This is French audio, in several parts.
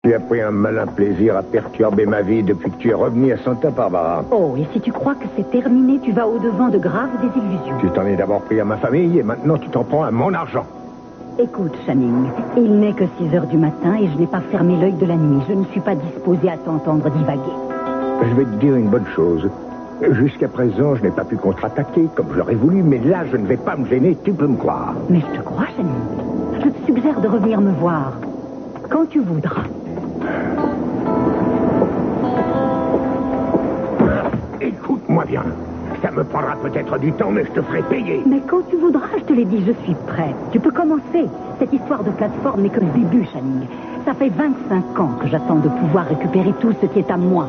Tu as pris un malin plaisir à perturber ma vie depuis que tu es revenu à Santa Barbara. Oh, et si tu crois que c'est terminé, tu vas au-devant de graves désillusions. Tu t'en es d'abord pris à ma famille et maintenant tu t'en prends à mon argent. Écoute, Channing, il n'est que 6 heures du matin et je n'ai pas fermé l'œil de la nuit. Je ne suis pas disposée à t'entendre divaguer. Je vais te dire une bonne chose. Jusqu'à présent, je n'ai pas pu contre-attaquer comme j'aurais voulu, mais là, je ne vais pas me gêner, tu peux me croire. Mais je te crois, Channing. Je te suggère de revenir me voir quand tu voudras. Écoute-moi bien. Ça me prendra peut-être du temps, mais je te ferai payer. Mais quand tu voudras, je te l'ai dit, je suis prête. Tu peux commencer. Cette histoire de plateforme n'est que le début, Channing. Ça fait 25 ans que j'attends de pouvoir récupérer tout ce qui est à moi.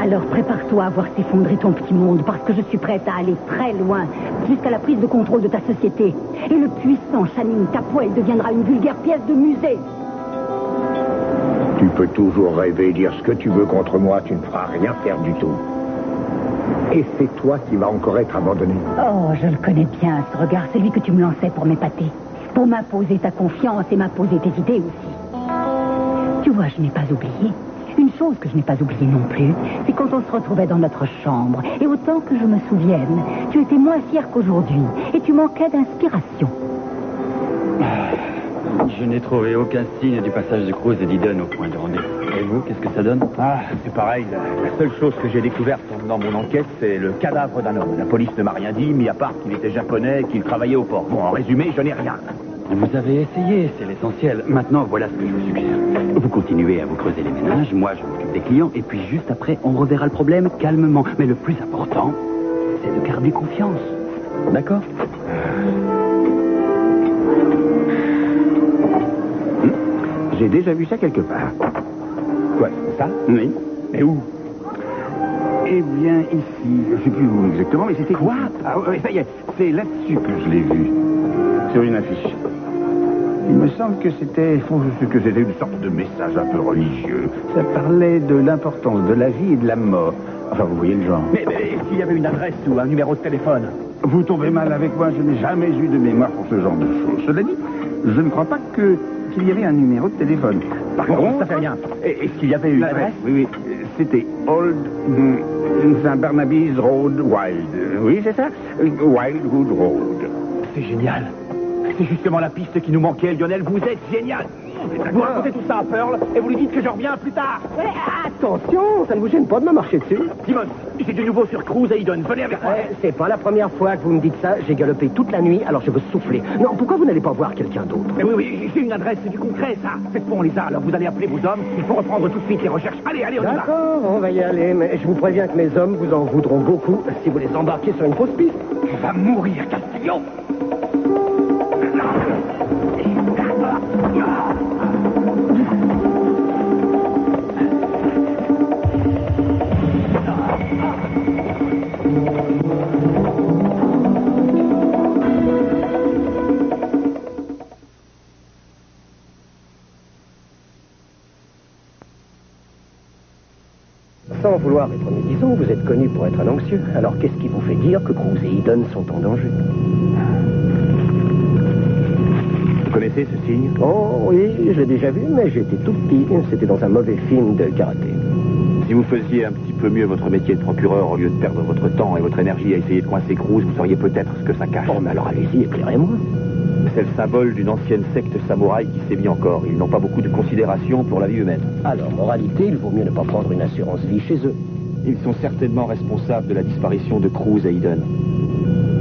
Alors prépare-toi à voir s'effondrer ton petit monde, parce que je suis prête à aller très loin, jusqu'à la prise de contrôle de ta société. Et le puissant Channing Tapoel deviendra une vulgaire pièce de musée. Tu peux toujours rêver et dire ce que tu veux contre moi, tu ne feras rien faire du tout. Et c'est toi qui vas encore être abandonné. Oh, je le connais bien, ce regard, celui que tu me lançais pour m'épater. Pour m'imposer ta confiance et m'imposer tes idées aussi. Tu vois, je n'ai pas oublié. Une chose que je n'ai pas oubliée non plus, c'est quand on se retrouvait dans notre chambre. Et autant que je me souvienne, tu étais moins fier qu'aujourd'hui. Et tu manquais d'inspiration. Je n'ai trouvé aucun signe du passage de Cruz et d'Eden au point de rendez-vous. Et vous, qu'est-ce que ça donne? Ah, c'est pareil. La seule chose que j'ai découverte dans mon enquête, c'est le cadavre d'un homme. La police ne m'a rien dit, mis à part qu'il était japonais et qu'il travaillait au port. Bon, en résumé, je n'ai rien. Vous avez essayé, c'est l'essentiel. Maintenant, voilà ce que je vous suggère. Vous continuez à vous creuser les ménages, moi je m'occupe des clients, et puis juste après, on reverra le problème calmement. Mais le plus important, c'est de garder confiance. D'accord? J'ai déjà vu ça quelque part. Quoi, c'est ça? Oui. Et où? Eh bien, ici. Je ne sais plus où exactement, mais c'était... Quoi? Ah oui, ça y est. C'est là-dessus que je l'ai vu. Sur une affiche. Il me semble que c'était une sorte de message un peu religieux. Ça parlait de l'importance de la vie et de la mort. Enfin, vous voyez le genre. Mais s'il y avait une adresse ou un numéro de téléphone? Vous tombez mal avec moi, je n'ai jamais eu de mémoire pour ce genre de choses. Cela dit, je ne crois pas qu'il y avait un numéro de téléphone. Par contre, ça fait rien. Est-ce qu'il y avait une adresse? Oui. C'était Old Saint Barnaby's Road Wild. Oui, c'est ça? Wildwood Road. C'est génial. C'est justement la piste qui nous manquait, Lionel. Vous êtes génial. Vous racontez tout ça à Pearl et vous lui dites que je reviens plus tard. Attention, ça ne vous gêne pas de me marcher dessus? Simon, j'ai du nouveau sur Cruz et Eden. Venez avec moi. C'est pas la première fois que vous me dites ça. J'ai galopé toute la nuit, alors je veux souffler. Non, pourquoi vous n'allez pas voir quelqu'un d'autre? Mais oui, j'ai une adresse, c'est du concret, ça. Cette fois, on les a, alors vous allez appeler vos hommes. Il faut reprendre tout de suite les recherches. Allez, on y va. D'accord, on va y aller, mais je vous préviens que mes hommes vous en voudront beaucoup si vous les embarquez sur une fausse piste. Tu vas mourir, Castillo. Sans vouloir être médisant, vous êtes connu pour être un anxieux. Alors qu'est-ce qui vous fait dire que Cruz et Eden sont en danger? Vous connaissez ce signe? Oh oui, je l'ai déjà vu, mais j'étais tout petit. C'était dans un mauvais film de karaté. Si vous faisiez un petit peu mieux votre métier de procureur au lieu de perdre votre temps et votre énergie à essayer de coincer Cruz, vous sauriez peut-être ce que ça cache. Oh, mais alors allez-y, éclairez-moi. C'est le symbole d'une ancienne secte samouraï qui sévit encore. Ils n'ont pas beaucoup de considération pour la vie humaine. Alors, moralité, il vaut mieux ne pas prendre une assurance vie chez eux. Ils sont certainement responsables de la disparition de Cruz et Eden.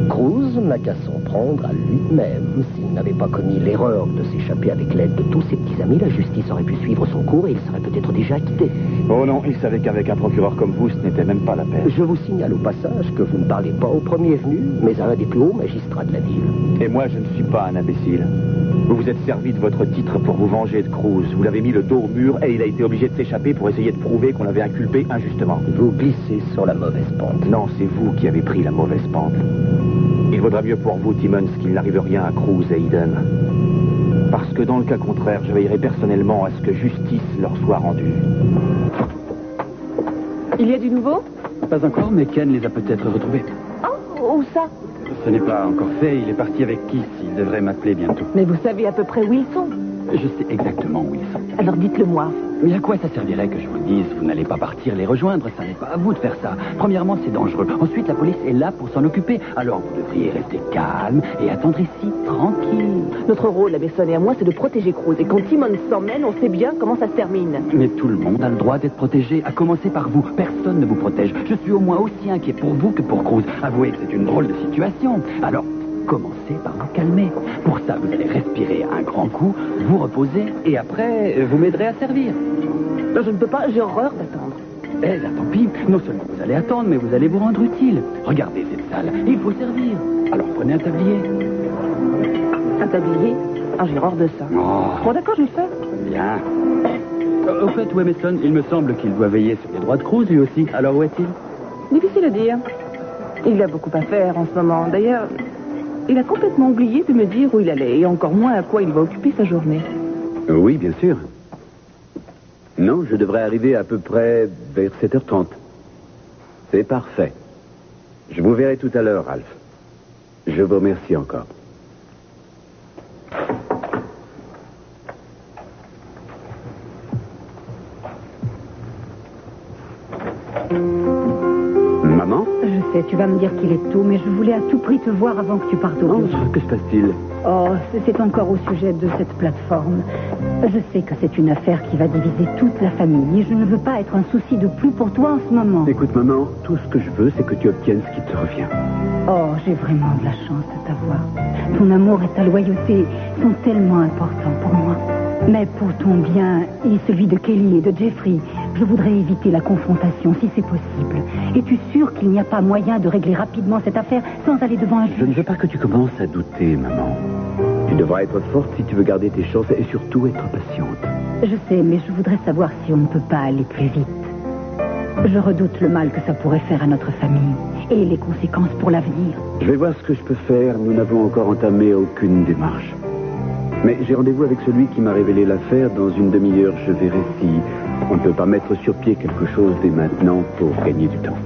Cruz n'a qu'à s'en prendre à lui-même. S'il n'avait pas commis l'erreur de s'échapper avec l'aide de tous ses petits amis, la justice aurait pu suivre son cours et il serait peut-être déjà acquitté. Oh non, il savait qu'avec un procureur comme vous, ce n'était même pas la peine. Je vous signale au passage que vous ne parlez pas au premier venu, mais à un des plus hauts magistrats de la ville. Et moi, je ne suis pas un imbécile. Vous vous êtes servi de votre titre pour vous venger de Cruz. Vous l'avez mis le dos au mur et il a été obligé de s'échapper pour essayer de prouver qu'on l'avait inculpé injustement. Vous glissez sur la mauvaise pente. Non, c'est vous qui avez pris la mauvaise pente. Il vaudra mieux pour vous, Timmons, qu'il n'arrive rien à Cruz et Eden. Parce que dans le cas contraire, je veillerai personnellement à ce que justice leur soit rendue. Il y a du nouveau? Pas encore, mais Ken les a peut-être retrouvés. Oh, où ça? Ce n'est pas encore fait, il est parti avec Keith, il devrait m'appeler bientôt. Mais vous savez à peu près où ils sont. Je sais exactement où ils sont. Alors dites-le moi. Mais à quoi ça servirait que je vous dise? Vous n'allez pas partir les rejoindre, ça n'est pas à vous de faire ça. Premièrement, c'est dangereux. Ensuite, la police est là pour s'en occuper. Alors, vous devriez rester calme et attendre ici, tranquille. Notre rôle, la Besson et à moi, c'est de protéger Cruz. Et quand Timon s'emmène, on sait bien comment ça se termine. Mais tout le monde a le droit d'être protégé, à commencer par vous. Personne ne vous protège. Je suis au moins aussi inquiet pour vous que pour Cruz. Avouez que c'est une drôle de situation. Alors, commencez par vous calmer. Pour ça, vous allez respirer un grand coup, vous reposer, et après, vous m'aiderez à servir. Non, je ne peux pas, j'ai horreur d'attendre. Eh bien, tant pis. Non seulement vous allez attendre, mais vous allez vous rendre utile. Regardez cette salle, il faut servir. Alors prenez un tablier. Un tablier? Ah, j'ai horreur de ça. Oh, Bon, d'accord, je vais le faire. bien. Au fait, Wemeson, il me semble qu'il doit veiller sur les droits de Cruz, lui aussi. Alors où est-il? Difficile à dire. Il a beaucoup à faire en ce moment. D'ailleurs, il a complètement oublié de me dire où il allait, et encore moins à quoi il va occuper sa journée. Oui, bien sûr. Non, je devrais arriver à peu près vers 7h30. C'est parfait. Je vous verrai tout à l'heure, Ralph. Je vous remercie encore. Maman? Je sais, tu vas me dire qu'il est tôt, mais je voulais à tout prix te voir avant que tu partes au Oh, bureau. que se passe-t-il? Oh, c'est encore au sujet de cette plateforme. Je sais que c'est une affaire qui va diviser toute la famille. Je ne veux pas être un souci de plus pour toi en ce moment. Écoute, maman, tout ce que je veux, c'est que tu obtiennes ce qui te revient. Oh, j'ai vraiment de la chance de t'avoir. Ton amour et ta loyauté sont tellement importants pour moi. Mais pour ton bien et celui de Kelly et de Jeffrey, je voudrais éviter la confrontation si c'est possible. Es-tu sûr qu'il n'y a pas moyen de régler rapidement cette affaire sans aller devant un Je ne juge? veux pas que tu commences à douter, maman. Tu devras être forte si tu veux garder tes chances et surtout être patiente. Je sais, mais je voudrais savoir si on ne peut pas aller plus vite. Je redoute le mal que ça pourrait faire à notre famille et les conséquences pour l'avenir. Je vais voir ce que je peux faire. Nous n'avons encore entamé aucune démarche. Mais j'ai rendez-vous avec celui qui m'a révélé l'affaire. Dans une demi-heure, je verrai si on ne peut pas mettre sur pied quelque chose dès maintenant pour gagner du temps.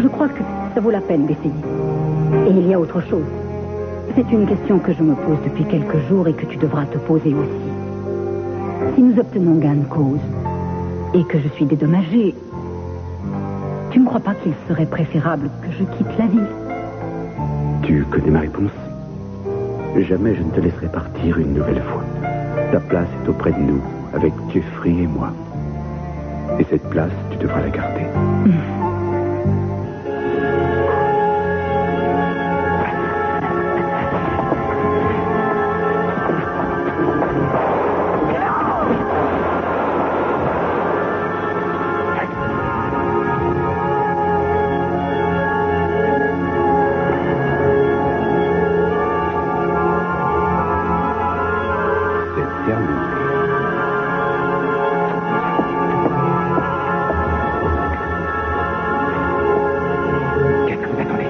Je crois que ça vaut la peine d'essayer. Et il y a autre chose. C'est une question que je me pose depuis quelques jours et que tu devras te poser aussi. Si nous obtenons gain de cause et que je suis dédommagée, tu ne crois pas qu'il serait préférable que je quitte la ville? Tu connais ma réponse? Jamais je ne te laisserai partir une nouvelle fois. Ta place est auprès de nous, avec Jeffrey et moi. Et cette place, tu devras la garder. C'est terminé. Qu'est-ce que vous attendez?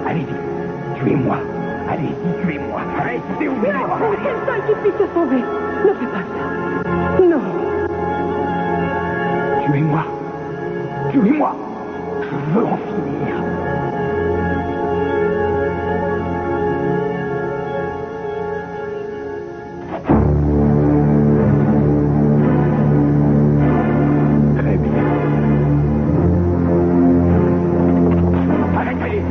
Allez-y, tuez-moi. Allez-y, tuez-moi. Restez où vous êtes. Quelqu'un qui puisse te sauver. Ne fais pas ça. Non. Tuez-moi. Tuez-moi. Je veux en finir. Très bien. Arrêtez.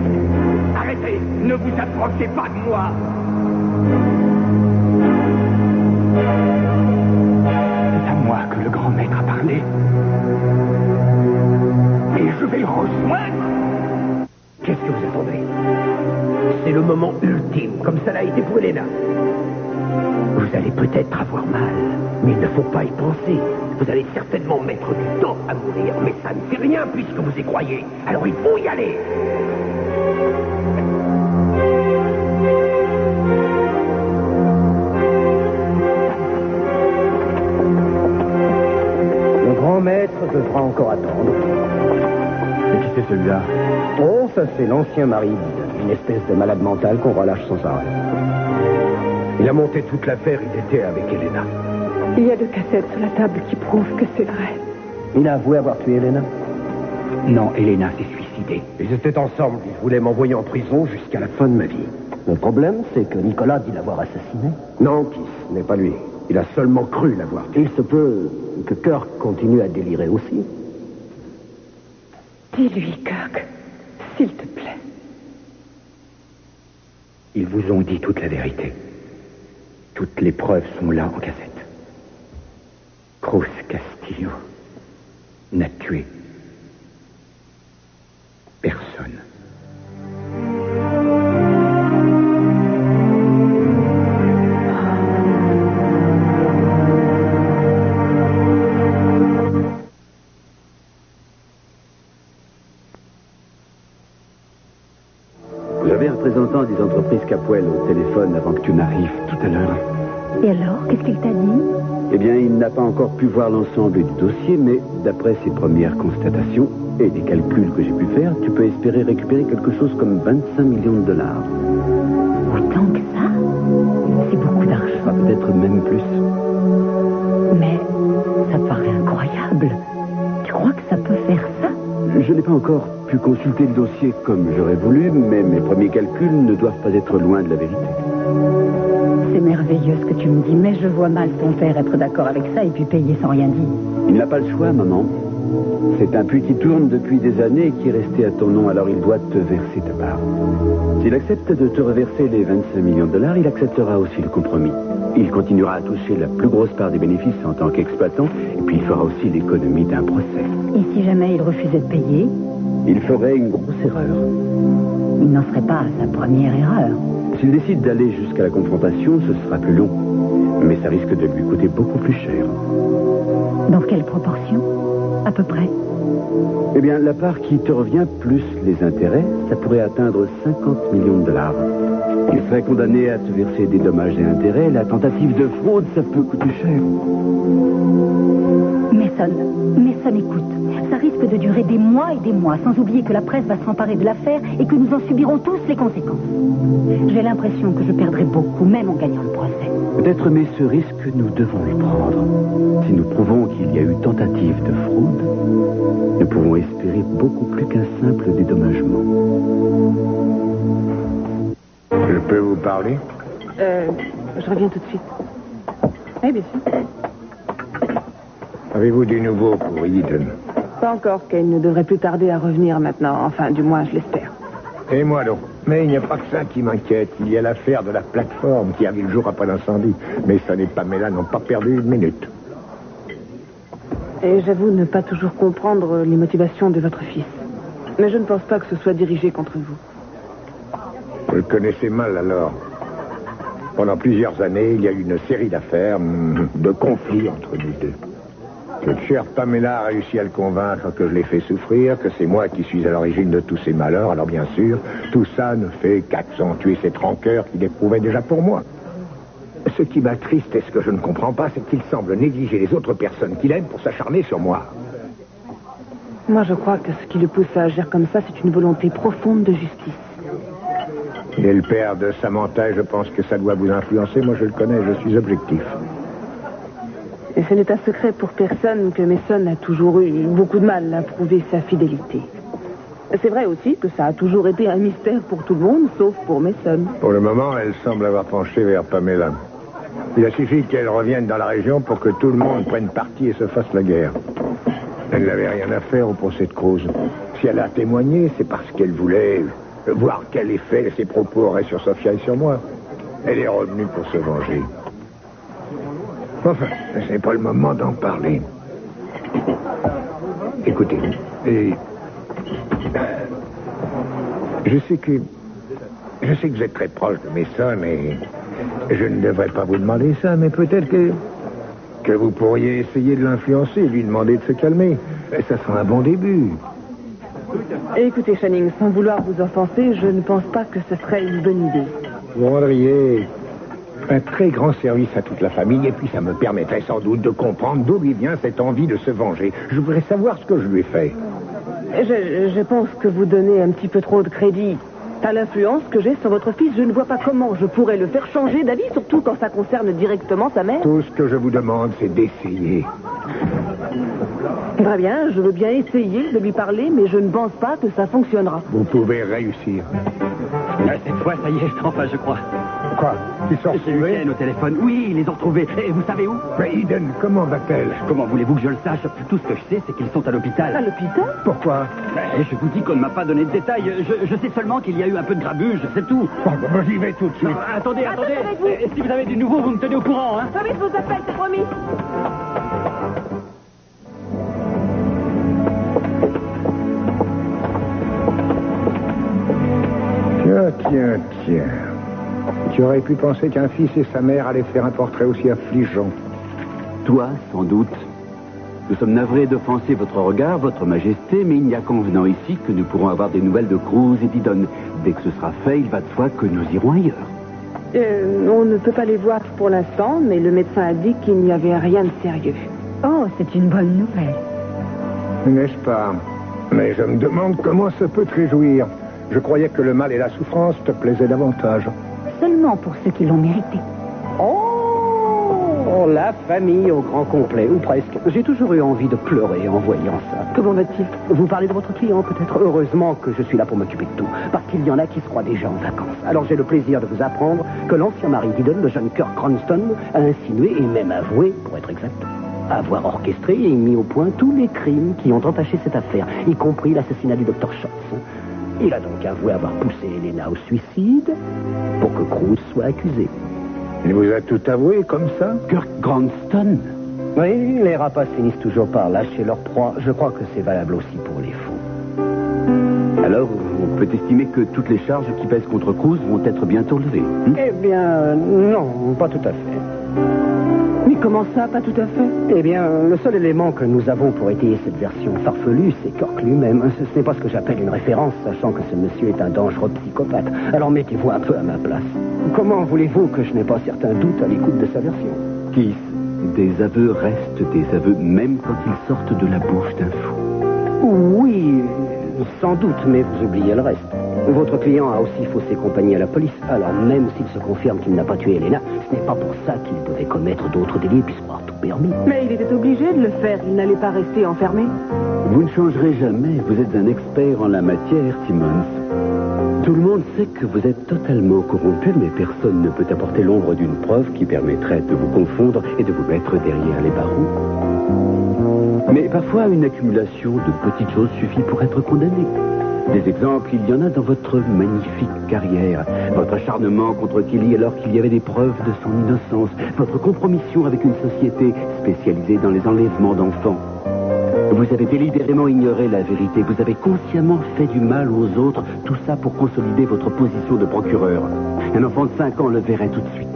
Arrêtez. Ne vous approchez pas de moi. C'est à moi que le grand maître a parlé. Et je vais le rejoindre. Qu'est-ce que vous attendez? C'est le moment ultime, comme ça l'a été pour Elena. Vous allez peut-être avoir mal, mais il ne faut pas y penser. Vous allez certainement mettre du temps à mourir, mais ça ne fait rien puisque vous y croyez. Alors il faut y aller. Le grand maître devra encore attendre. Et qui c'est celui-là? Oh, ça c'est l'ancien mari, une espèce de malade mental qu'on relâche sans arrêt. Il a monté toute l'affaire, il était avec Elena. Il y a 2 cassettes sur la table qui prouvent que c'est vrai. Il a avoué avoir tué Elena. Non, Elena s'est suicidée. Ils étaient ensemble, ils voulaient m'envoyer en prison jusqu'à la fin de ma vie. Le problème, c'est que Nicolas dit l'avoir assassiné. Non, Kiss, ce n'est pas lui. Il a seulement cru l'avoir tué. Il se peut que Kirk continue à délirer aussi. Dis-lui, Kirk, s'il te plaît. Ils vous ont dit toute la vérité. Toutes les preuves sont là en cassette. Cruz Castillo n'a tué personne. J'avais un représentant des entreprises Capwell au téléphone avant que tu n'arrives tout à l'heure. Et alors, qu'est-ce qu'il t'a dit? Eh bien, il n'a pas encore pu voir l'ensemble du dossier, mais d'après ses premières constatations et des calculs que j'ai pu faire, tu peux espérer récupérer quelque chose comme 25 millions de dollars. Autant que ça? C'est beaucoup d'argent. Ah, peut-être même plus. Mais ça paraît incroyable. Tu crois que ça peut faire ça? Je n'ai pas encore pu consulter le dossier comme j'aurais voulu, mais mes premiers calculs ne doivent pas être loin de la vérité. C'est merveilleux ce que tu me dis, mais je vois mal ton père être d'accord avec ça et puis payer sans rien dire. Il n'a pas le choix, maman. C'est un puits qui tourne depuis des années et qui est resté à ton nom, alors il doit te verser ta part. S'il accepte de te reverser les 25 millions de dollars, il acceptera aussi le compromis. Il continuera à toucher la plus grosse part des bénéfices en tant qu'exploitant, et puis il fera aussi l'économie d'un procès. Et si jamais il refusait de payer? Il ferait une grosse erreur. Il n'en ferait pas sa première erreur. S'il décide d'aller jusqu'à la confrontation, ce sera plus long. Mais ça risque de lui coûter beaucoup plus cher. Dans quelle proportion? À peu près. Eh bien, la part qui te revient, plus les intérêts, ça pourrait atteindre 50 millions de dollars. Il serait condamné à te verser des dommages et intérêts. La tentative de fraude, ça peut coûter cher. Mason, écoute. Ça risque de durer des mois et des mois, sans oublier que la presse va s'emparer de l'affaire et que nous en subirons tous les conséquences. J'ai l'impression que je perdrai beaucoup, même en gagnant le procès. Peut-être, mais ce risque, nous devons le prendre. Si nous prouvons qu'il y a eu tentative de fraude, nous pouvons espérer beaucoup plus qu'un simple dédommagement. Je peux vous parler? Je reviens tout de suite. Oui, bien sûr. Avez-vous du nouveau pour Eden? Pas encore, Kane ne devrait plus tarder à revenir maintenant. Enfin, du moins, je l'espère. Et moi donc? Mais il n'y a pas que ça qui m'inquiète. Il y a l'affaire de la plateforme qui a vu le jour après l'incendie. Mais Son et Pamela n'ont pas perdu une minute. Et j'avoue ne pas toujours comprendre les motivations de votre fils. Mais je ne pense pas que ce soit dirigé contre vous. Vous le connaissez mal alors. Pendant plusieurs années, il y a eu une série d'affaires, de conflits entre nous deux. Cette chère Pamela a réussi à le convaincre que je l'ai fait souffrir, que c'est moi qui suis à l'origine de tous ses malheurs. Alors bien sûr, tout ça ne fait qu'accentuer cette rancœur qu'il éprouvait déjà pour moi. Ce qui m'attriste et ce que je ne comprends pas, c'est qu'il semble négliger les autres personnes qu'il aime pour s'acharner sur moi. Moi, je crois que ce qui le pousse à agir comme ça, c'est une volonté profonde de justice. Il est le père de Samantha et je pense que ça doit vous influencer. Moi, je le connais, je suis objectif. Et ce n'est un secret pour personne que Mason a toujours eu beaucoup de mal à prouver sa fidélité. C'est vrai aussi que ça a toujours été un mystère pour tout le monde, sauf pour Mason. Pour le moment, elle semble avoir penché vers Pamela. Il a suffi qu'elle revienne dans la région pour que tout le monde prenne parti et se fasse la guerre. Elle n'avait rien à faire au procès de Cruz. Si elle a témoigné, c'est parce qu'elle voulait voir quel effet ses propos auraient sur Sophia et sur moi. Elle est revenue pour se venger. Enfin, ce n'est pas le moment d'en parler. Écoutez, je sais que vous êtes très proche de Mason et je ne devrais pas vous demander ça, mais peut-être que vous pourriez essayer de l'influencer et lui demander de se calmer. Ça sera un bon début. Écoutez, Channing, sans vouloir vous offenser, je ne pense pas que ce serait une bonne idée. Vous rendriez un très grand service à toute la famille et puis ça me permettrait sans doute de comprendre d'où lui vient cette envie de se venger. Je voudrais savoir ce que je lui ai fait. Je pense que vous donnez un petit peu trop de crédit à l'influence que j'ai sur votre fils. Je ne vois pas comment je pourrais le faire changer d'avis, surtout quand ça concerne directement sa mère. Tout ce que je vous demande, c'est d'essayer. Très bien, je veux bien essayer de lui parler, mais je ne pense pas que ça fonctionnera. Vous pouvez réussir. Cette fois, ça y est, enfin, je crois. Quoi? Ils sont J'ai retrouvés? Ken au téléphone. Oui, ils les ont retrouvés. Et vous savez où? Mais Eden, comment va-t-elle? Comment voulez-vous que je le sache? Tout ce que je sais, c'est qu'ils sont à l'hôpital. À l'hôpital? Pourquoi? Mais je vous dis qu'on ne m'a pas donné de détails. Je sais seulement qu'il y a eu un peu de grabuge, c'est tout. Bon, j'y vais tout de suite. Non, attendez. Attendez avec vous. Si vous avez du nouveau, vous me tenez au courant, hein? Oui, je vous appelle, c'est promis. Tiens. Tu aurais pu penser qu'un fils et sa mère allaient faire un portrait aussi affligeant. Toi, sans doute. Nous sommes navrés d'offenser votre regard, votre majesté, mais il n'y a qu'en venant ici que nous pourrons avoir des nouvelles de Cruz et d'Idon. Dès que ce sera fait, il va de soi que nous irons ailleurs. On ne peut pas les voir pour l'instant, mais le médecin a dit qu'il n'y avait rien de sérieux. Oh, c'est une bonne nouvelle. N'est-ce pas? Mais je me demande comment ça peut te réjouir. Je croyais que le mal et la souffrance te plaisaient davantage. Seulement pour ceux qui l'ont mérité. Oh, la famille au grand complet, ou presque. J'ai toujours eu envie de pleurer en voyant ça. Comment va-t-il? Vous parlez de votre client, peut-être? Heureusement que je suis là pour m'occuper de tout, parce qu'il y en a qui se croient déjà en vacances. Alors j'ai le plaisir de vous apprendre que l'ancien mari d'Eden, le jeune Kirk Cranston, a insinué et même avoué, pour être exact, avoir orchestré et mis au point tous les crimes qui ont entaché cette affaire, y compris l'assassinat du docteur Schultz. Il a donc avoué avoir poussé Elena au suicide pour que Cruz soit accusé. Il vous a tout avoué comme ça? Kirk Cranston? Oui, les rapaces finissent toujours par lâcher leur proie. Je crois que c'est valable aussi pour les fous. Alors, on peut estimer que toutes les charges qui pèsent contre Cruz vont être bientôt levées. Eh bien, non, pas tout à fait. Mais comment ça, pas tout à fait? Eh bien, le seul élément que nous avons pour étayer cette version farfelue, c'est Kirk lui-même. Ce n'est pas ce que j'appelle une référence, sachant que ce monsieur est un dangereux psychopathe. Alors mettez-vous un peu à ma place. Comment voulez-vous que je n'ai pas certains doutes à l'écoute de sa version? Kiss, des aveux restent des aveux, même quand ils sortent de la bouche d'un fou. Oui, sans doute, mais vous oubliez le reste. Votre client a aussi faussé compagnie à la police. Alors même s'il se confirme qu'il n'a pas tué Elena, ce n'est pas pour ça qu'il devait commettre d'autres délits et puisse avoir tout permis. Mais il était obligé de le faire, il n'allait pas rester enfermé. Vous ne changerez jamais, vous êtes un expert en la matière, Simmons. Tout le monde sait que vous êtes totalement corrompu, mais personne ne peut apporter l'ombre d'une preuve qui permettrait de vous confondre et de vous mettre derrière les barreaux. Mais parfois, une accumulation de petites choses suffit pour être condamné. Des exemples, il y en a dans votre magnifique carrière. Votre acharnement contre Kelly alors qu'il y avait des preuves de son innocence. Votre compromission avec une société spécialisée dans les enlèvements d'enfants. Vous avez délibérément ignoré la vérité. Vous avez consciemment fait du mal aux autres. Tout ça pour consolider votre position de procureur. Un enfant de 5 ans le verrait tout de suite.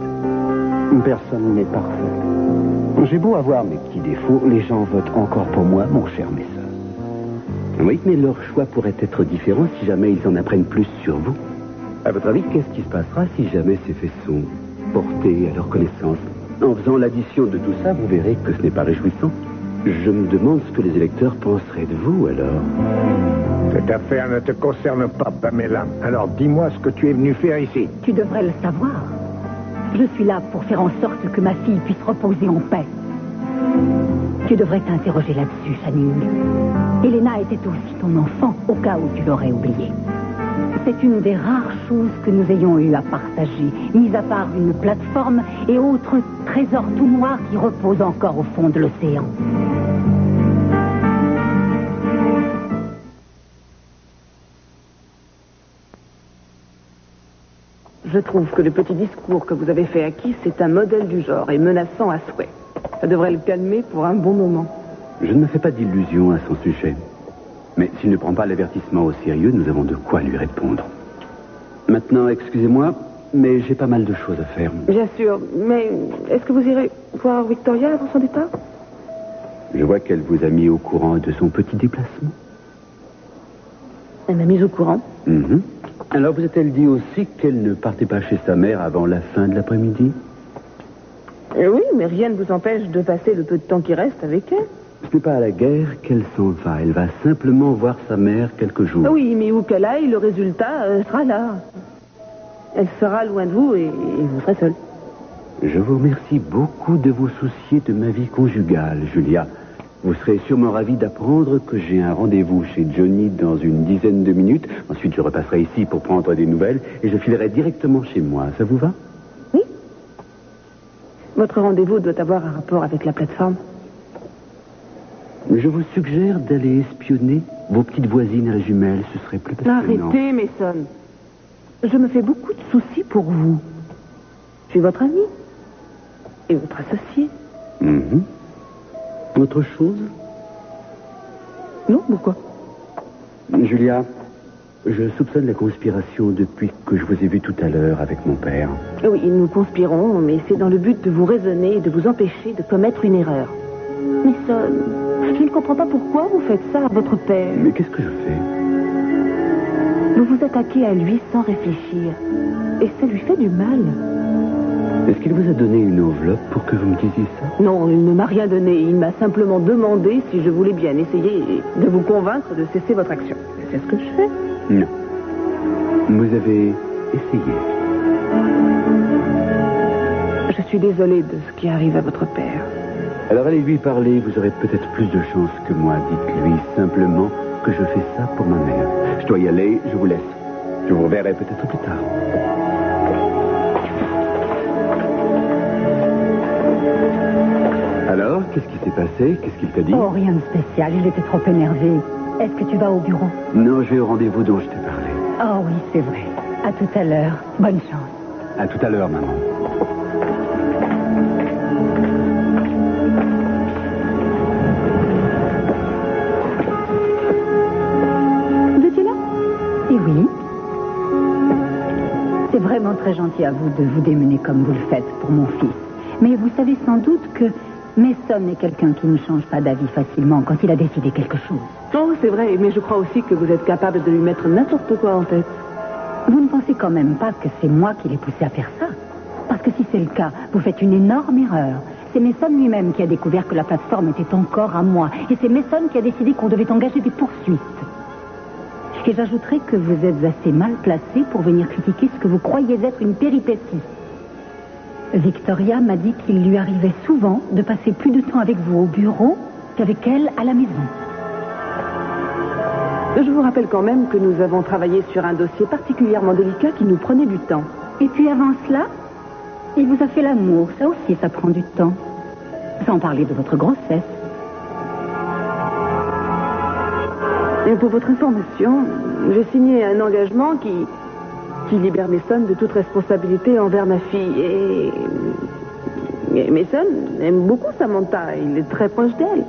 Personne n'est parfait. J'ai beau avoir mes petits défauts, les gens votent encore pour moi, mon cher Messer. Oui, mais leur choix pourrait être différent si jamais ils en apprennent plus sur vous. À votre avis, qu'est-ce qui se passera si jamais ces faits sont portés à leur connaissance? En faisant l'addition de tout ça, vous verrez que ce n'est pas réjouissant. Je me demande ce que les électeurs penseraient de vous, alors. Cette affaire ne te concerne pas, Pamela. Alors dis-moi ce que tu es venu faire ici. Tu devrais le savoir. Je suis là pour faire en sorte que ma fille puisse reposer en paix. Tu devrais t'interroger là-dessus, Channing. Elena était aussi ton enfant, au cas où tu l'aurais oublié. C'est une des rares choses que nous ayons eu à partager, mis à part une plateforme et autres trésors tout noirs qui reposent encore au fond de l'océan. Je trouve que le petit discours que vous avez fait à Keith est un modèle du genre et menaçant à souhait. Ça devrait le calmer pour un bon moment. Je ne me fais pas d'illusions à son sujet. Mais s'il ne prend pas l'avertissement au sérieux, nous avons de quoi lui répondre. Maintenant, excusez-moi, mais j'ai pas mal de choses à faire. Bien sûr, mais est-ce que vous irez voir Victoria avant son départ? Je vois qu'elle vous a mis au courant de son petit déplacement. Elle m'a mise au courant. Mhm. Alors vous a-t-elle dit aussi qu'elle ne partait pas chez sa mère avant la fin de l'après-midi? Oui, mais rien ne vous empêche de passer le peu de temps qui reste avec elle. Ce n'est pas à la guerre qu'elle s'en va. Elle va simplement voir sa mère quelques jours. Oui, mais où qu'elle aille, le résultat sera là. Elle sera loin de vous et vous serez seul. Je vous remercie beaucoup de vous soucier de ma vie conjugale, Julia. Vous serez sûrement ravi d'apprendre que j'ai un rendez-vous chez Johnny dans une dizaine de minutes. Ensuite, je repasserai ici pour prendre des nouvelles et je filerai directement chez moi. Ça vous va? Votre rendez-vous doit avoir un rapport avec la plateforme. Je vous suggère d'aller espionner vos petites voisines à la jumelle. Ce serait plus passionnant. Arrêtez, Mason. Je me fais beaucoup de soucis pour vous. Je suis votre ami. Et votre associé. Mhm. Autre chose? Non, pourquoi? Julia, je soupçonne la conspiration depuis que je vous ai vu tout à l'heure avec mon père. Oui, nous conspirons, mais c'est dans le but de vous raisonner et de vous empêcher de commettre une erreur. Mason, je ne comprends pas pourquoi vous faites ça à votre père. Mais qu'est-ce que je fais? Vous vous attaquez à lui sans réfléchir. Et ça lui fait du mal. Est-ce qu'il vous a donné une enveloppe pour que vous me disiez ça? Non, il ne m'a rien donné. Il m'a simplement demandé si je voulais bien essayer de vous convaincre de cesser votre action. C'est ce que je fais. Non. Vous avez essayé. Je suis désolée de ce qui arrive à votre père. Alors allez lui parler, vous aurez peut-être plus de chance que moi. Dites-lui simplement que je fais ça pour ma mère. Je dois y aller, je vous laisse. Je vous reverrai peut-être plus tard. Alors, qu'est-ce qui s'est passé? Qu'est-ce qu'il t'a dit? Oh, rien de spécial, il était trop énervé. Est-ce que tu vas au bureau? Non, je vais au rendez-vous dont je t'ai parlé. Oh oui, c'est vrai. À tout à l'heure. Bonne chance. À tout à l'heure, maman. Vous étiez là? Et oui. C'est vraiment très gentil à vous de vous démener comme vous le faites pour mon fils. Mais vous savez sans doute que Mason est quelqu'un qui ne change pas d'avis facilement quand il a décidé quelque chose. Oh, c'est vrai, mais je crois aussi que vous êtes capable de lui mettre n'importe quoi en tête. Vous ne pensez quand même pas que c'est moi qui l'ai poussé à faire ça? Parce que si c'est le cas, vous faites une énorme erreur. C'est Mason lui-même qui a découvert que la plateforme était encore à moi. Et c'est Mason qui a décidé qu'on devait engager des poursuites. Et j'ajouterai que vous êtes assez mal placé pour venir critiquer ce que vous croyez être une péripétie. Victoria m'a dit qu'il lui arrivait souvent de passer plus de temps avec vous au bureau qu'avec elle à la maison. Je vous rappelle quand même que nous avons travaillé sur un dossier particulièrement délicat qui nous prenait du temps. Et puis avant cela, il vous a fait l'amour. Ça aussi, ça prend du temps. Sans parler de votre grossesse. Et pour votre information, j'ai signé un engagement qui libère Mason de toute responsabilité envers ma fille. Et Mason aime beaucoup Samantha. Il est très proche d'elle.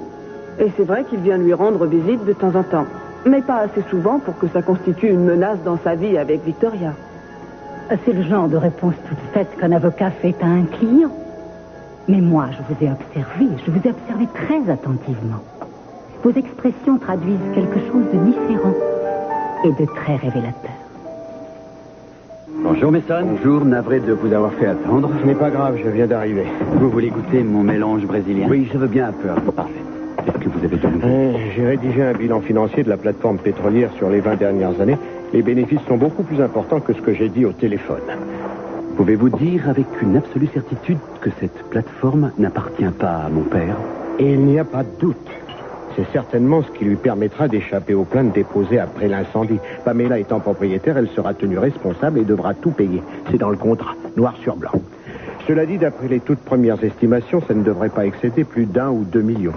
Et c'est vrai qu'il vient lui rendre visite de temps en temps. Mais pas assez souvent pour que ça constitue une menace dans sa vie avec Victoria. C'est le genre de réponse toute faite qu'un avocat fait à un client. Mais moi, je vous ai observé très attentivement. Vos expressions traduisent quelque chose de différent et de très révélateur. Bonjour, Mason. Bonjour, navré de vous avoir fait attendre. Ce n'est pas grave, je viens d'arriver. Vous voulez goûter mon mélange brésilien? Oui, je veux bien un peu. Parfait. Est-ce que vous avez de nouveau? J'ai rédigé un bilan financier de la plateforme pétrolière sur les 20 dernières années. Les bénéfices sont beaucoup plus importants que ce que j'ai dit au téléphone. Pouvez-vous dire avec une absolue certitude que cette plateforme n'appartient pas à mon père? Et il n'y a pas de doute. C'est certainement ce qui lui permettra d'échapper aux plaintes déposées après l'incendie. Pamela étant propriétaire, elle sera tenue responsable et devra tout payer. C'est dans le contrat, noir sur blanc. Cela dit, d'après les toutes premières estimations, ça ne devrait pas excéder plus d'1 ou 2 millions.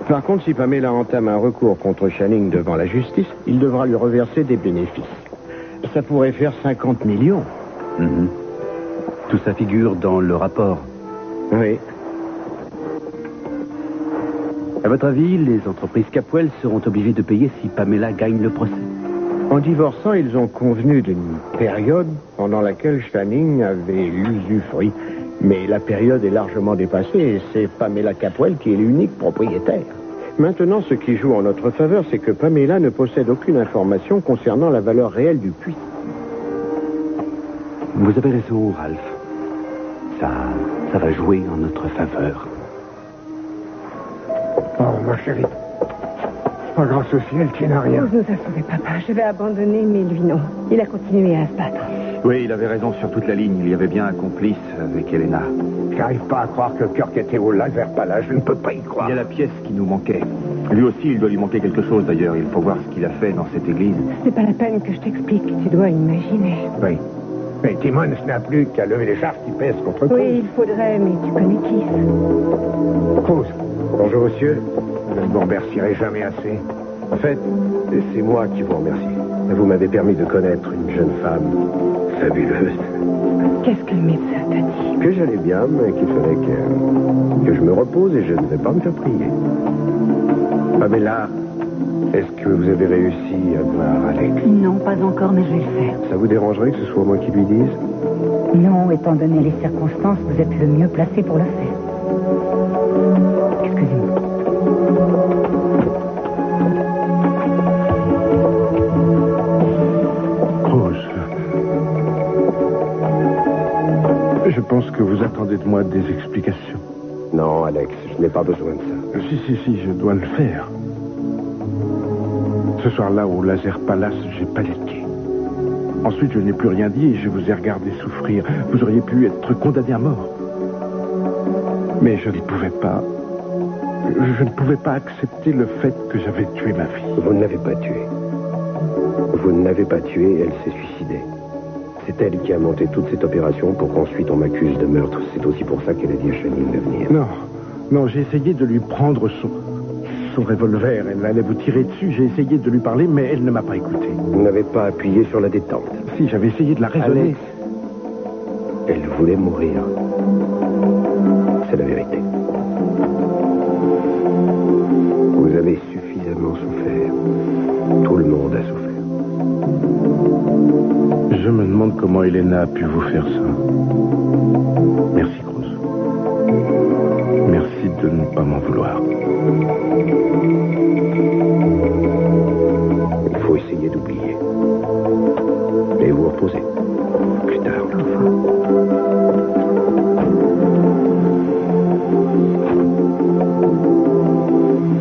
Par contre, si Pamela entame un recours contre Channing devant la justice, il devra lui reverser des bénéfices. Ça pourrait faire 50 millions. Mhm. Tout ça figure dans le rapport. Oui. À votre avis, les entreprises Capwell seront obligées de payer si Pamela gagne le procès? En divorçant, ils ont convenu d'une période pendant laquelle Channing avait l'usufruit. Mais la période est largement dépassée et c'est Pamela Capwell qui est l'unique propriétaire. Maintenant, ce qui joue en notre faveur, c'est que Pamela ne possède aucune information concernant la valeur réelle du puits. Vous avez raison, Ralph. Ça va jouer en notre faveur. Oh, ma chérie. Oh, grâce au ciel, tu n'as rien. Nous a sauvé papa. Je vais abandonner, mais lui non. Il a continué à se battre. Oui, il avait raison sur toute la ligne. Il y avait bien un complice avec Elena. J'arrive pas à croire que Kirk était au laser pas là. Je ne peux pas y croire. Il y a la pièce qui nous manquait. Lui aussi, il doit lui manquer quelque chose d'ailleurs. Il faut voir ce qu'il a fait dans cette église. C'est pas la peine que je t'explique. Tu dois imaginer. Oui. Mais Timmons n'a plus qu'à lever les charges qui pèsent contre Cruz. Oui, il faudrait, mais tu connais qui? Cruz. Bonjour, monsieur. Je ne vous remercierai jamais assez. En fait, c'est moi qui vous remercie. Vous m'avez permis de connaître une jeune femme fabuleuse. Qu'est-ce que le médecin t'a dit? Que j'allais bien, mais qu'il fallait que je me repose et je ne vais pas me faire prier. Pamela, est-ce que vous avez réussi à voir Alex? Non, pas encore, mais je vais le faire. Ça vous dérangerait que ce soit moi qui lui dise? Non, étant donné les circonstances, vous êtes le mieux placé pour le faire. Excusez-moi. Rose, je pense que vous attendez de moi des explications. Non, Alex, je n'ai pas besoin de ça. Si, je dois le faire. Ce soir-là, au Laser Palace, j'ai paniqué. Ensuite, je n'ai plus rien dit et je vous ai regardé souffrir. Vous auriez pu être condamné à mort. Mais je ne pouvais pas... Je ne pouvais pas accepter le fait que j'avais tué ma fille. Vous ne l'avez pas tuée. Vous ne l'avez pas tuée, elle s'est suicidée. C'est elle qui a monté toute cette opération pour qu'ensuite on m'accuse de meurtre. C'est aussi pour ça qu'elle a dit à Channing de venir. Non, j'ai essayé de lui prendre son revolver. Elle allait vous tirer dessus. J'ai essayé de lui parler, mais elle ne m'a pas écouté. Vous n'avez pas appuyé sur la détente. Si, j'avais essayé de la raisonner. Alex, elle voulait mourir. C'est la vérité. Vous avez suffisamment souffert. Tout le monde a souffert. Je me demande comment Elena a pu vous faire ça. Merci, Cruz. Merci de ne pas m'en vouloir. Il faut essayer d'oublier. Et vous reposer. Plus tard.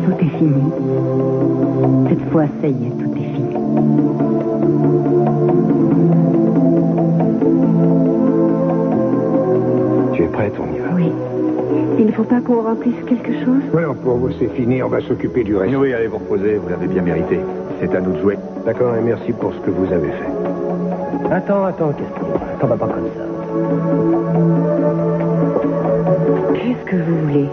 Tout est fini. Cette fois, ça y est, tout est fini. Tu es prête, on y va. Oui. Il ne faut pas qu'on remplisse quelque chose? Oui, pour vous, c'est fini. On va s'occuper du reste. Oui, allez vous reposer, vous l'avez bien mérité. C'est à nous de jouer. D'accord, et merci pour ce que vous avez fait. Attends, Castillo. T'en vas pas comme ça. Qu'est-ce que vous voulez?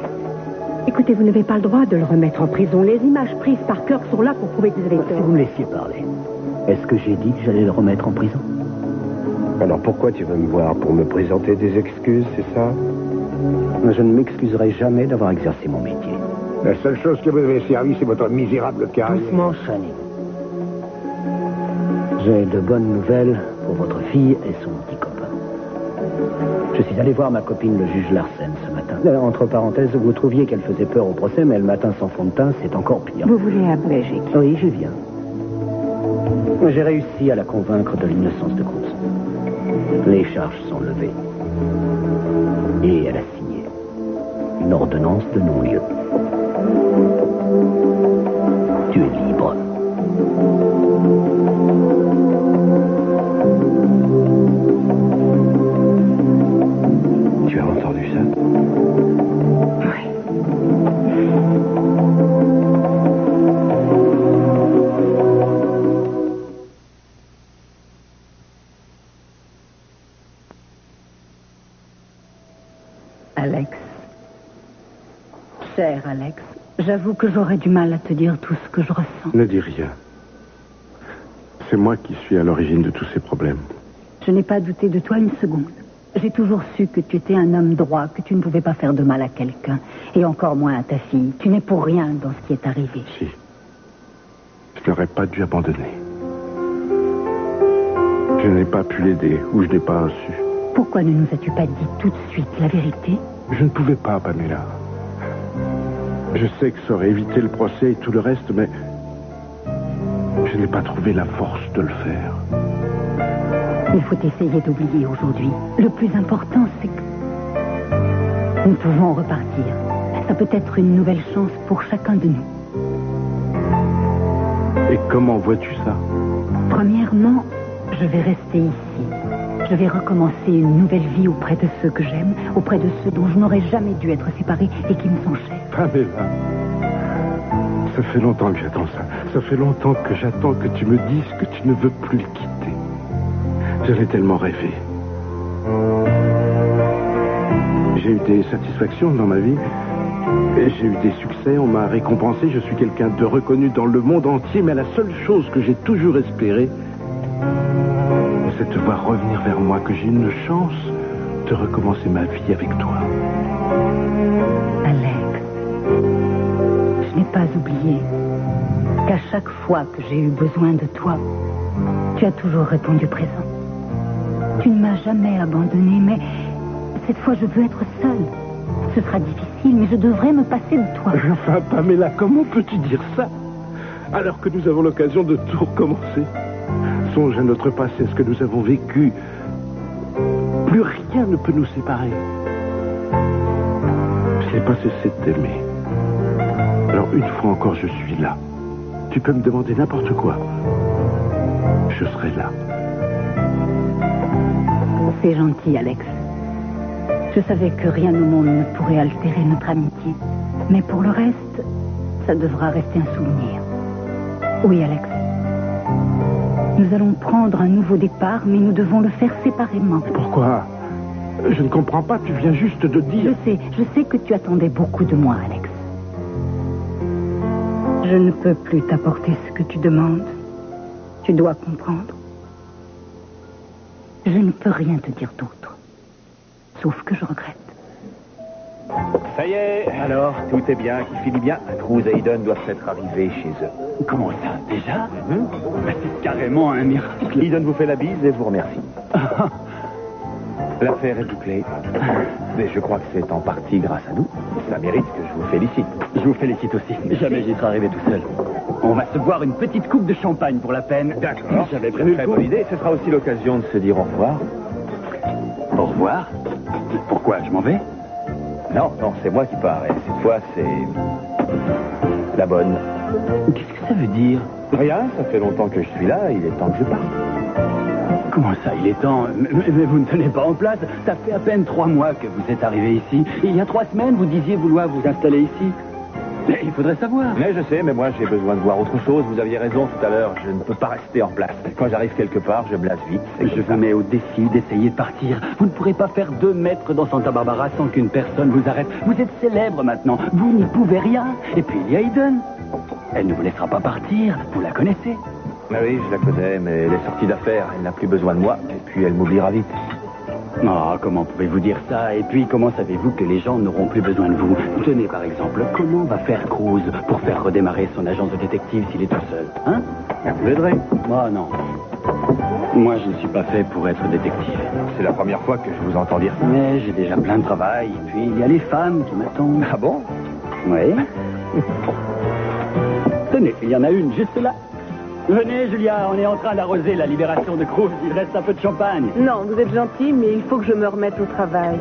Écoutez, vous n'avez pas le droit de le remettre en prison. Les images prises par Kirk sont là pour prouver que vous avez Si tort. vous me laissiez parler, est-ce que j'ai dit que j'allais le remettre en prison? Alors pourquoi tu veux me voir? Pour me présenter des excuses, c'est ça? Je ne m'excuserai jamais d'avoir exercé mon métier. La seule chose que vous avez servi, c'est votre misérable carrière. Doucement, Channing. J'ai de bonnes nouvelles pour votre fille et son petit copain. Je suis allé voir ma copine, le juge Larsen, ce matin. Entre parenthèses, vous trouviez qu'elle faisait peur au procès, mais le matin sans fond de teint, c'est encore pire. Vous voulez abréger? Oui, je viens. J'ai réussi à la convaincre de l'innocence de Cruz. Les charges sont levées. Et elle a signé une ordonnance de non-lieu. Tu es libre. Tu as entendu ça? Oui. Alex. Cher Alex, j'avoue que j'aurais du mal à te dire tout ce que je ressens. Ne dis rien. C'est moi qui suis à l'origine de tous ces problèmes. Je n'ai pas douté de toi une seconde. J'ai toujours su que tu étais un homme droit, que tu ne pouvais pas faire de mal à quelqu'un, et encore moins à ta fille. Tu n'es pour rien dans ce qui est arrivé. Si. Je n'aurais pas dû abandonner. Je n'ai pas pu l'aider, ou je n'ai pas su. Pourquoi ne nous as-tu pas dit tout de suite la vérité? Je ne pouvais pas, Pamela. Je sais que ça aurait évité le procès et tout le reste, mais je n'ai pas trouvé la force de le faire. Il faut essayer d'oublier aujourd'hui. Le plus important, c'est que nous pouvons repartir. Ça peut être une nouvelle chance pour chacun de nous. Et comment vois-tu ça? Premièrement, je vais rester ici. Je vais recommencer une nouvelle vie auprès de ceux que j'aime, auprès de ceux dont je n'aurais jamais dû être séparée et qui me sont chers. Pamela, ça fait longtemps que j'attends ça. Ça fait longtemps que j'attends que tu me dises que tu ne veux plus le quitter. J'en ai tellement rêvé. J'ai eu des satisfactions dans ma vie. J'ai eu des succès, on m'a récompensé. Je suis quelqu'un de reconnu dans le monde entier. Mais la seule chose que j'ai toujours espéré, c'est de te voir revenir vers moi, que j'ai une chance de recommencer ma vie avec toi. Alex, je n'ai pas oublié qu'à chaque fois que j'ai eu besoin de toi, tu as toujours répondu présent. Tu ne m'as jamais abandonné, mais cette fois je veux être seule. Ce sera difficile, mais je devrais me passer de toi. Enfin, Pamela, comment peux-tu dire ça alors que nous avons l'occasion de tout recommencer? Songe à notre passé, ce que nous avons vécu. Plus rien ne peut nous séparer. Je n'ai pas cessé de t'aimer. Alors une fois encore, je suis là. Tu peux me demander n'importe quoi. Je serai là. C'est gentil, Alex. Je savais que rien au monde ne pourrait altérer notre amitié. Mais pour le reste, ça devra rester un souvenir. Oui, Alex. Nous allons prendre un nouveau départ, mais nous devons le faire séparément. Pourquoi? Je ne comprends pas, tu viens juste de dire... Je sais que tu attendais beaucoup de moi, Alex. Je ne peux plus t'apporter ce que tu demandes. Tu dois comprendre. Je ne peux rien te dire d'autre. Sauf que je regrette. Ça y est, alors, tout est bien, qui finit bien. Cruz et Eden doivent être arrivés chez eux. Comment ça, déjà C'est carrément un miracle. Eden vous fait la bise et vous remercie. L'affaire est bouclée. Mais je crois que c'est en partie grâce à nous. Ça mérite que je vous félicite. Je vous félicite aussi. Jamais j'y serais arrivé tout seul. On va se boire une petite coupe de champagne pour la peine. D'accord. J'avais prévu Très bonne idée. Ce sera aussi l'occasion de se dire au revoir. Au revoir. Pourquoi, je m'en vais? Non, c'est moi qui pars. Et cette fois, c'est la bonne. Qu'est-ce que ça veut dire? Rien, ça fait longtemps que je suis là. Il est temps que je parte. Comment ça, il est temps? Mais vous ne tenez pas en place. Ça fait à peine 3 mois que vous êtes arrivé ici. Il y a 3 semaines, vous disiez vouloir vous installer ici. Mais il faudrait savoir. Mais je sais, mais moi j'ai besoin de voir autre chose. Vous aviez raison tout à l'heure, je ne peux pas rester en place. Quand j'arrive quelque part, je me lasse vite. Je vous mets au défi d'essayer de partir. Vous ne pourrez pas faire 2 mètres dans Santa Barbara sans qu'une personne vous arrête. Vous êtes célèbre maintenant. Vous n'y pouvez rien. Et puis il y a Eden. Elle ne vous laissera pas partir. Vous la connaissez. Oui, je la connais, mais elle est sortie d'affaires. Elle n'a plus besoin de moi. Et puis elle m'oubliera vite. Ah, comment pouvez-vous dire ça? Et puis, comment savez-vous que les gens n'auront plus besoin de vous? Tenez, par exemple, comment va faire Cruz pour faire redémarrer son agence de détective s'il est tout seul? Hein? Vous l'aiderez. Moi, non. Moi, je ne suis pas fait pour être détective. C'est la première fois que je vous entends dire ça. Mais j'ai déjà plein de travail. Et puis, il y a les femmes qui m'attendent. Ah bon? Oui. Tenez, il y en a une juste là. Venez, Julia, on est en train d'arroser la libération de Cruz. Il reste un peu de champagne. Non, vous êtes gentil, mais il faut que je me remette au travail.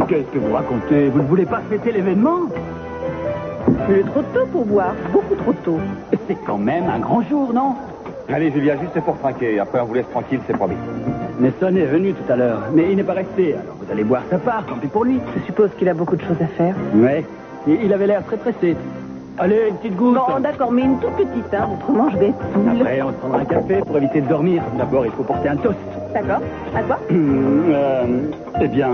Qu'est-ce que vous racontez? Vous ne voulez pas fêter l'événement? Il est trop tôt pour boire, beaucoup trop tôt. C'est quand même un grand jour, non? Allez, Julia, juste pour trinquer. Après, on vous laisse tranquille, c'est promis. Nelson est venu tout à l'heure, mais il n'est pas resté. Alors vous allez boire sa part, tant pis pour lui. Je suppose qu'il a beaucoup de choses à faire. Ouais, et il avait l'air très pressé. Allez, une petite goutte. Non, d'accord, mais une toute petite, hein. Autrement, je vais être saoule. Après, on se prendra un café pour éviter de dormir. D'abord, il faut porter un toast. D'accord. À quoi? Eh bien,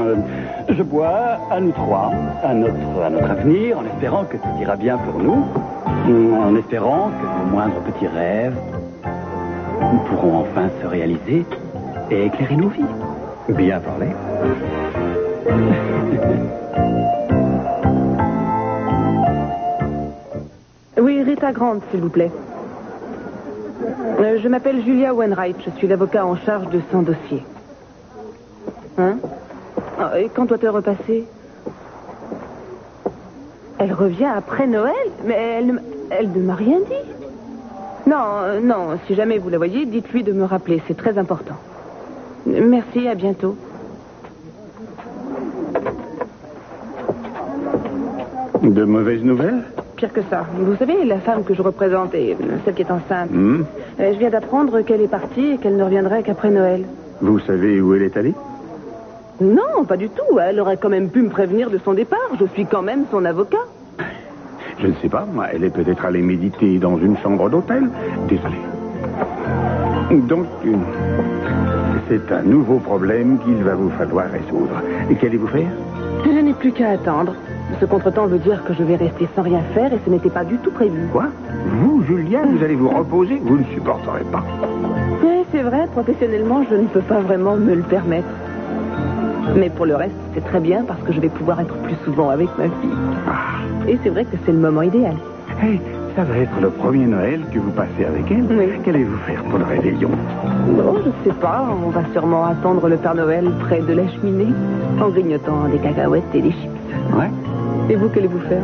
je bois à nous trois, à notre avenir, en espérant que tout ira bien pour nous, en espérant que nos moindres petits rêves pourront enfin se réaliser et éclairer nos vies. Bien parlé. Oui, Rita Grant, s'il vous plaît. Je m'appelle Julia Wainwright. Je suis l'avocat en charge de son dossier. Hein? Et quand doit-elle repasser? Elle revient après Noël? Mais elle ne m'a rien dit. Non, si jamais vous la voyez, dites-lui de me rappeler. C'est très important. Merci, à bientôt. De mauvaises nouvelles? Pire que ça. Vous savez, la femme que je représente est celle qui est enceinte. Je viens d'apprendre qu'elle est partie et qu'elle ne reviendrait qu'après Noël. Vous savez où elle est allée? Non, pas du tout. Elle aurait quand même pu me prévenir de son départ. Je suis quand même son avocat. Je ne sais pas, moi. Elle est peut-être allée méditer dans une chambre d'hôtel. Désolé. Donc, c'est un nouveau problème qu'il va vous falloir résoudre. Et qu'allez-vous faire? Je n'ai plus qu'à attendre. Ce contretemps veut dire que je vais rester sans rien faire et ce n'était pas du tout prévu. Quoi? Vous, Julien, vous allez vous reposer? Vous ne supporterez pas. Oui, c'est vrai, professionnellement, je ne peux pas vraiment me le permettre. Mais pour le reste, c'est très bien parce que je vais pouvoir être plus souvent avec ma fille. Et c'est vrai que c'est le moment idéal. Hey, ça va être le premier Noël que vous passez avec elle. Oui. Qu'allez-vous faire pour le réveillon? Non, je sais pas. On va sûrement attendre le Père Noël près de la cheminée en grignotant des cacahuètes et des chips. Ouais. Et vous, qu'allez-vous faire?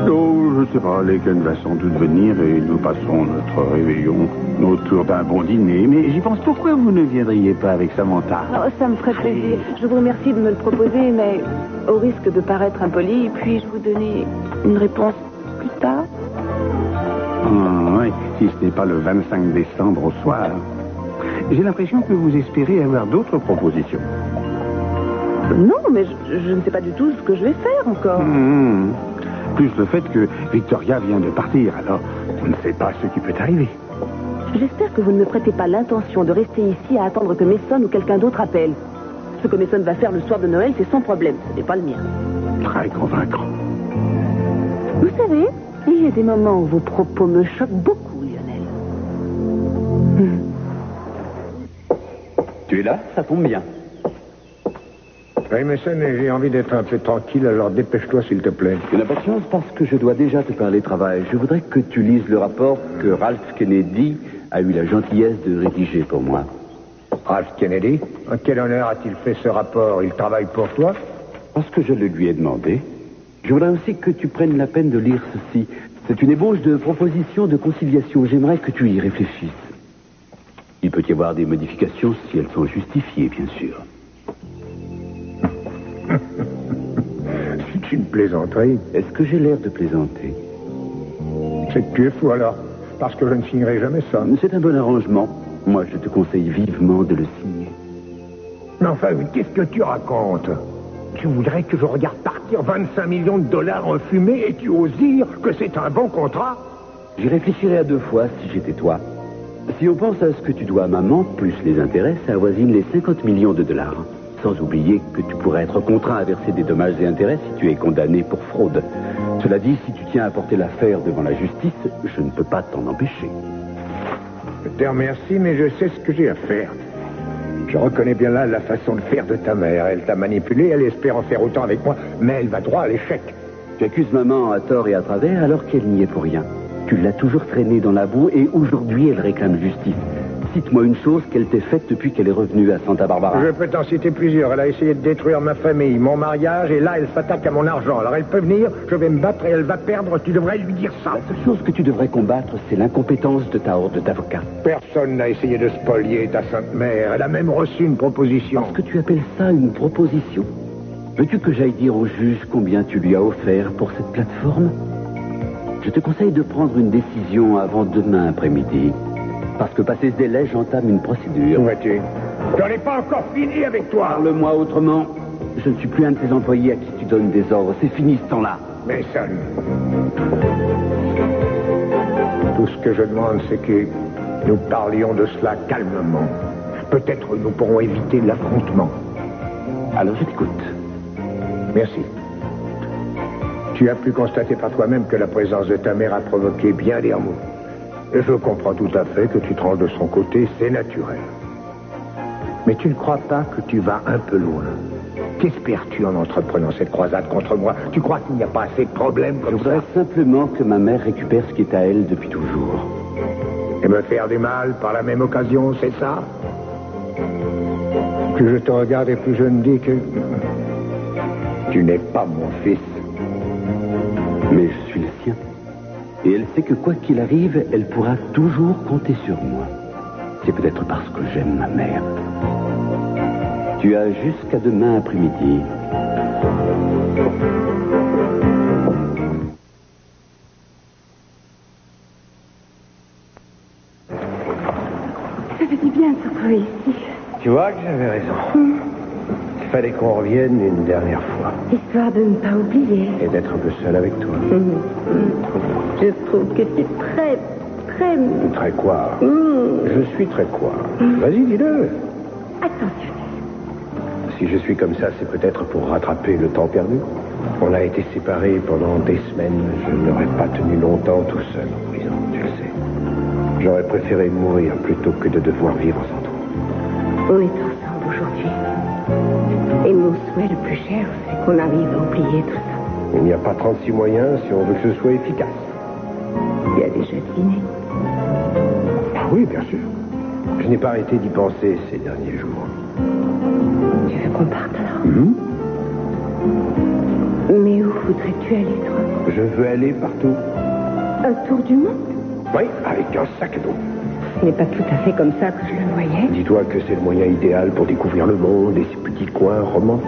Oh, je sais pas, Laken va sans doute venir et nous passerons notre réveillon autour d'un bon dîner. Mais j'y pense, pourquoi vous ne viendriez pas avec Samantha? Oh, ça me ferait plaisir. Je vous remercie de me le proposer, mais au risque de paraître impoli, puis-je vous donner une réponse plus tard? Oui, si ce n'est pas le 25 décembre au soir. J'ai l'impression que vous espérez avoir d'autres propositions. Non, mais je ne sais pas du tout ce que je vais faire encore. Plus le fait que Victoria vient de partir, alors on ne sait pas ce qui peut arriver. J'espère que vous ne me prêtez pas l'intention de rester ici à attendre que Mason ou quelqu'un d'autre appelle. Ce que Mason va faire le soir de Noël, c'est son problème, ce n'est pas le mien. Très convaincant. Vous savez, il y a des moments où vos propos me choquent beaucoup, Lionel. Tu es là? Ça tombe bien. Oui, Mason, j'ai envie d'être un peu tranquille, alors dépêche-toi, s'il te plaît. Tu n'as pas de chance parce que je dois déjà te parler travail. Je voudrais que tu lises le rapport que Ralph Kennedy a eu la gentillesse de rédiger pour moi. Ralph Kennedy? En quel honneur a-t-il fait ce rapport? Il travaille pour toi? Parce que je le lui ai demandé. Je voudrais aussi que tu prennes la peine de lire ceci. C'est une ébauche de proposition de conciliation. J'aimerais que tu y réfléchisses. Il peut y avoir des modifications si elles sont justifiées, bien sûr. C'est une plaisanterie. Est-ce que j'ai l'air de plaisanter? C'est que tu es fou, alors. Parce que je ne signerai jamais ça. C'est un bon arrangement. Moi, je te conseille vivement de le signer. Mais enfin, qu'est-ce que tu racontes? Tu voudrais que je regarde partir 25 millions de dollars en fumée et tu oses dire que c'est un bon contrat? J'y réfléchirais à 2 fois si j'étais toi. Si on pense à ce que tu dois à maman, plus les intérêts, ça avoisine les 50 millions de dollars. Sans oublier que tu pourrais être contraint à verser des dommages et intérêts si tu es condamné pour fraude. Cela dit, si tu tiens à porter l'affaire devant la justice, je ne peux pas t'en empêcher. Je te remercie, mais je sais ce que j'ai à faire. Je reconnais bien là la façon de faire de ta mère. Elle t'a manipulé, elle espère en faire autant avec moi, mais elle va droit à l'échec. Tu accuses maman à tort et à travers alors qu'elle n'y est pour rien. Tu l'as toujours traînée dans la boue et aujourd'hui elle réclame justice. Cite-moi une chose qu'elle t'ait faite depuis qu'elle est revenue à Santa Barbara. Je peux t'en citer plusieurs. Elle a essayé de détruire ma famille, mon mariage, et là, elle s'attaque à mon argent. Alors elle peut venir, je vais me battre et elle va perdre. Tu devrais lui dire ça. La seule chose que tu devrais combattre, c'est l'incompétence de ta horde d'avocats. Personne n'a essayé de spolier ta sainte mère. Elle a même reçu une proposition. Est-ce que tu appelles ça une proposition? Veux-tu que j'aille dire au juge combien tu lui as offert pour cette plateforme? Je te conseille de prendre une décision avant demain après-midi. Parce que passé ce délai, j'entame une procédure. Où vas-tu? J'en ai pas encore fini avec toi. Parle-moi autrement. Je ne suis plus un de tes employés à qui tu donnes des ordres. C'est fini ce temps-là. Mason. Tout ce que je demande, c'est que nous parlions de cela calmement. Peut-être nous pourrons éviter l'affrontement. Alors je t'écoute. Merci. Tu as pu constater par toi-même que la présence de ta mère a provoqué bien des remous. Et je comprends tout à fait que tu te ranges de son côté, c'est naturel. Mais tu ne crois pas que tu vas un peu loin? Qu'espères-tu en entreprenant cette croisade contre moi? Tu crois qu'il n'y a pas assez de problèmes comme ça? Je voudrais simplement que ma mère récupère ce qui est à elle depuis toujours. Et me faire du mal par la même occasion, c'est ça? Plus je te regarde et plus je me dis que tu n'es pas mon fils. Mais je suis le sien. Et elle sait que quoi qu'il arrive, elle pourra toujours compter sur moi. C'est peut-être parce que j'aime ma mère. Tu as jusqu'à demain après-midi. Ça fait du bien de se retrouver ici. Tu vois que j'avais raison. Il fallait qu'on revienne une dernière fois. Histoire de ne pas oublier. Et d'être un peu seul avec toi. Je trouve que c'est très... Très quoi? Je suis très quoi? Vas-y, dis-le. Attentionnez. Si je suis comme ça, c'est peut-être pour rattraper le temps perdu. On a été séparés pendant des semaines. Je n'aurais pas tenu longtemps tout seul en prison, tu le sais. J'aurais préféré mourir plutôt que de devoir vivre sans toi. On est ensemble aujourd'hui. Et mon souhait le plus cher, c'est qu'on arrive à oublier tout ça. Il n'y a pas 36 moyens si on veut que ce soit efficace. Il y a déjà dîné. Ah oui, bien sûr. Je n'ai pas arrêté d'y penser ces derniers jours. Tu veux qu'on parte alors? Mais où voudrais-tu aller, toi? Je veux aller partout. Un tour du monde? Oui, avec un sac à dos. Ce n'est pas tout à fait comme ça que je le voyais. Dis-toi que c'est le moyen idéal pour découvrir le monde et ses petits coins romantiques.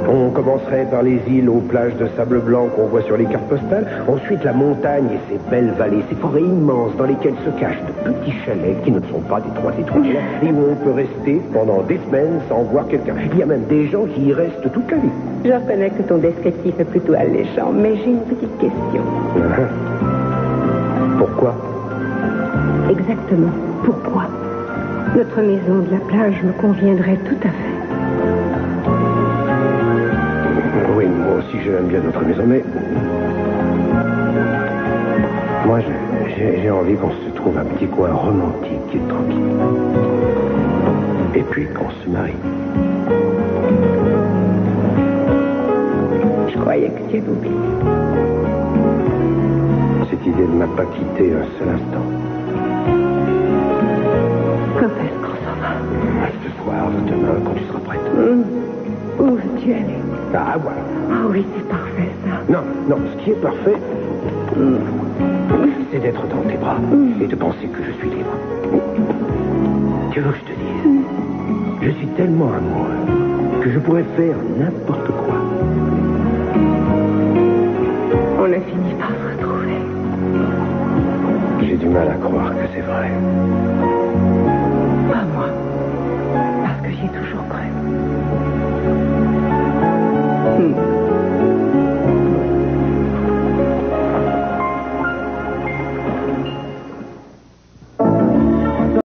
On commencerait par les îles aux plages de sable blanc qu'on voit sur les cartes postales. Ensuite, la montagne et ses belles vallées, ces forêts immenses dans lesquelles se cachent de petits chalets qui ne sont pas des 3 étoiles et où on peut rester pendant des semaines sans voir quelqu'un. Il y a même des gens qui y restent toute la vie. Je reconnais que ton descriptif est plutôt alléchant, mais j'ai une petite question. Pourquoi? Exactement. Pourquoi? Notre maison de la plage me conviendrait tout à fait. Oui, moi aussi j'aime bien notre maison, mais... Moi, j'ai envie qu'on se trouve un petit coin romantique et tranquille. Et puis qu'on se marie. Je croyais que tu avais oublié. Cette idée ne m'a pas quitté un seul instant. Quand est-ce qu'on s'en va? Ce soir, demain, quand tu seras prête. Où veux-tu aller? Ah, voilà. Ah oui, c'est parfait, ça. Non, ce qui est parfait, c'est d'être dans tes bras et de penser que je suis libre. Tu veux que je te dise? Je suis tellement amoureux que je pourrais faire n'importe quoi. On a fini par se retrouver. J'ai du mal à croire que c'est vrai.